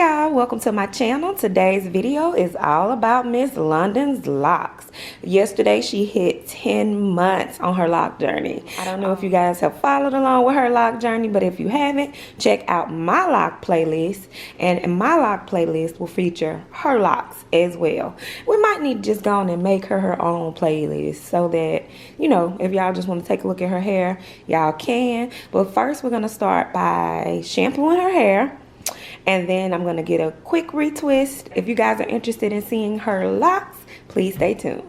y'all, welcome to my channel. Today's video is all about Miss London's locks. Yesterday she hit 10 months on her lock journey. I don't know if you guys have followed along with her lock journey, but if you haven't, check out my lock playlist, and my lock playlist will feature her locks as well. We might need to just go on and make her own playlist so that, you know, if y'all just want to take a look at her hair, y'all can. But first we're going to start by shampooing her hair. And then I'm going to get a quick retwist. If you guys are interested in seeing her locks, please stay tuned.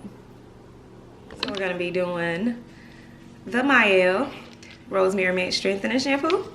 So we're going to be doing the Mael Rosemary Mint Strengthening Shampoo.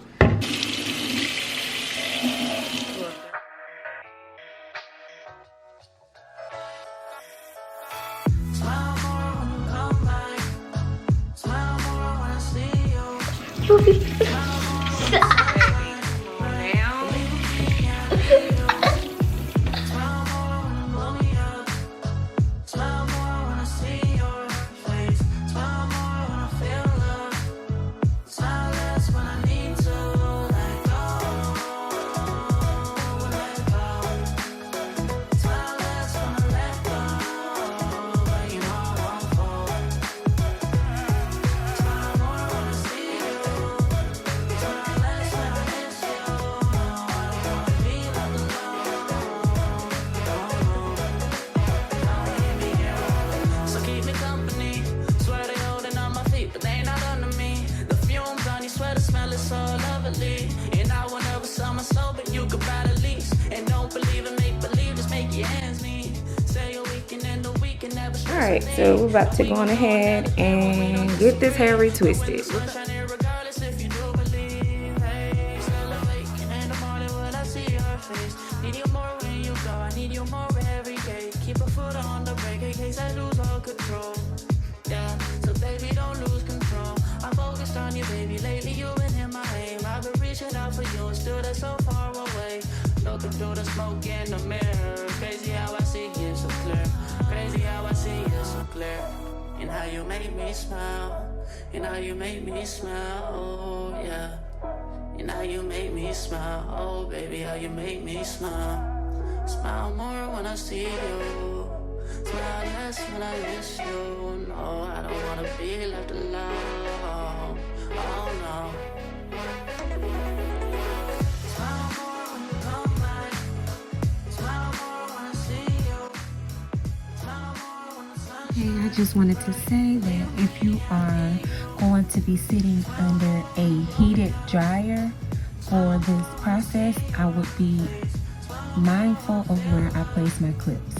Alright, so we're about to go on ahead and get this hair retwisted. Through the smoke in the mirror, crazy how I see you so clear, crazy how I see you so clear, and how you make me smile, and how you make me smile, oh yeah, and how you make me smile, oh baby, how you make me smile, smile more when I see you, smile less when I miss you, no, I don't wanna be left alone, oh no. Hey, I just wanted to say that if you are going to be sitting under a heated dryer for this process, I would be mindful of where I place my clips.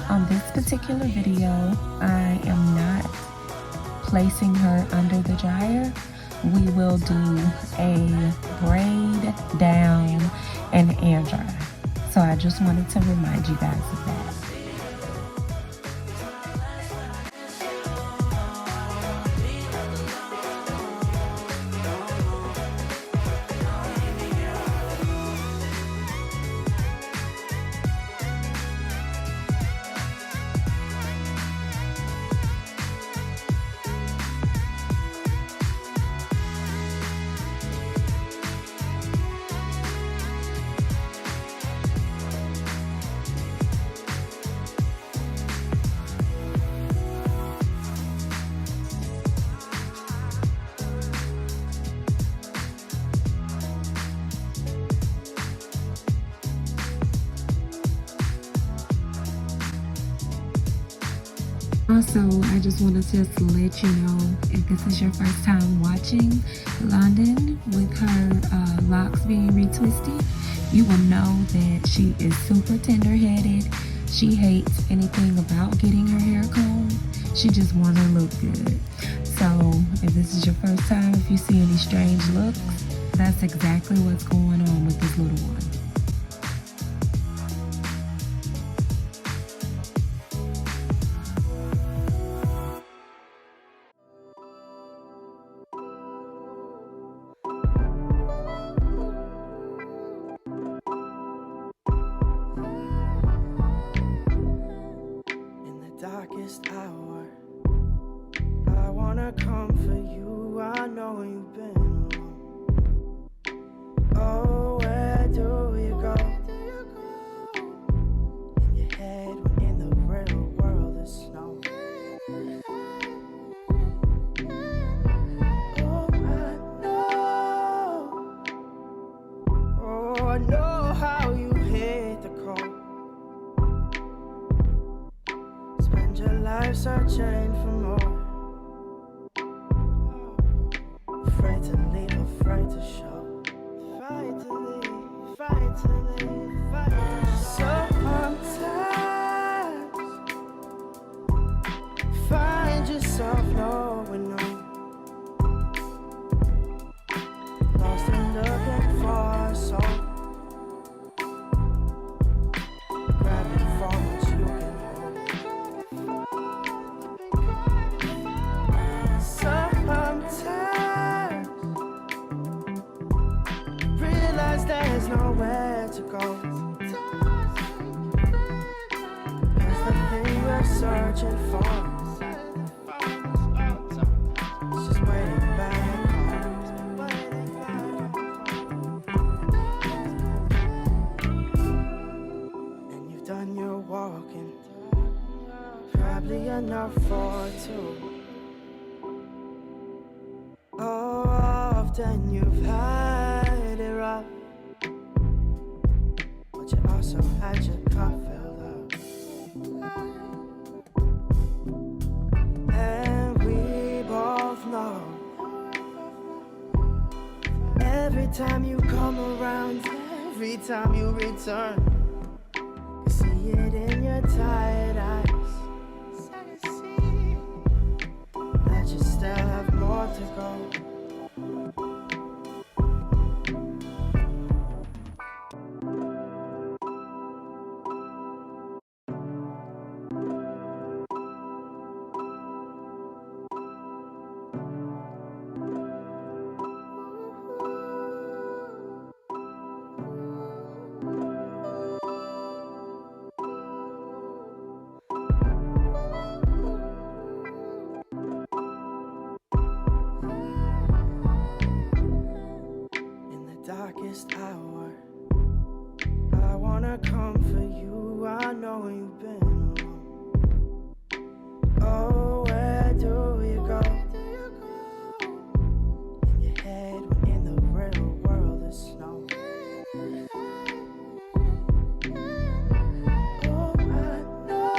On this particular video, I am not placing her under the dryer. We will do a braid down and air dry. So I just wanted to remind you guys of that. Also, I just want to just let you know, if this is your first time watching London with her locks being retwisted, you will know that she is super tender-headed. She hates anything about getting her hair combed. She just wants to look good. So, if this is your first time, if you see any strange looks, that's exactly what's going on with this little one. Darkest hour, I wanna come for you. I know you've been alone. Oh, where do we life searching for more. Afraid to leave, afraid to show. Fight to leave, fight to leave, fight to sometimes find yourself knowing no. Lost and looking for a soul. Grabbing for what you can hold. Sometimes realize there's nowhere to go. 'Cause the thing we're searching for is just waiting back home. And you've done your walking, probably enough for two. Oh, often you've had it rough, but you also had your cup filled up. And we both know every time you come around, every time you return, you see it in your tired eyes that you still have more to go. Darkest hour, I wanna come for you. I know you've been alone. Oh, where do you go? In your head when in the real world is snow. Oh, I know.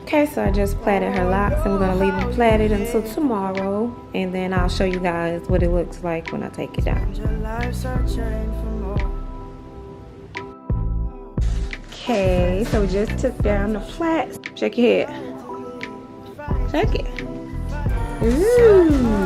Okay, so I just plaited her locks and we're gonna leave them plaited until tomorrow, and then I'll show you guys what it looks like when I take it down. Your life searching for more. Okay, so we just took down the flats. Shake your head. Shake it. Ooh.